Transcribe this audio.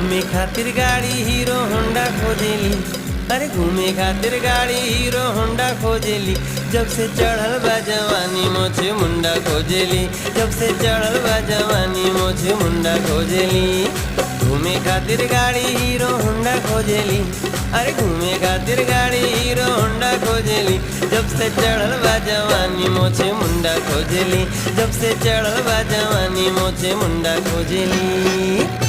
घूमे खातिर गाड़ी हीरो होंडा खोजेली। अरे घूमे खातिर गाड़ी हीरो होंडा खोजेली। जब से चढ़ल बा जवानी मोछे मुंडा खोजेली। जब से चढ़ल बा जवानी मोछे मुंडा खोजेली। घूमे खातिर गाड़ी हीरो होंडा खोजेली। अरे घूमे खातिर गाड़ी हीरो होंडा खोजेली। जब से चढ़ल बा जवानी मोछे मुंडा खोजेली। जब से चढ़ल बा जवानी मोछे मुंडा खोजेली।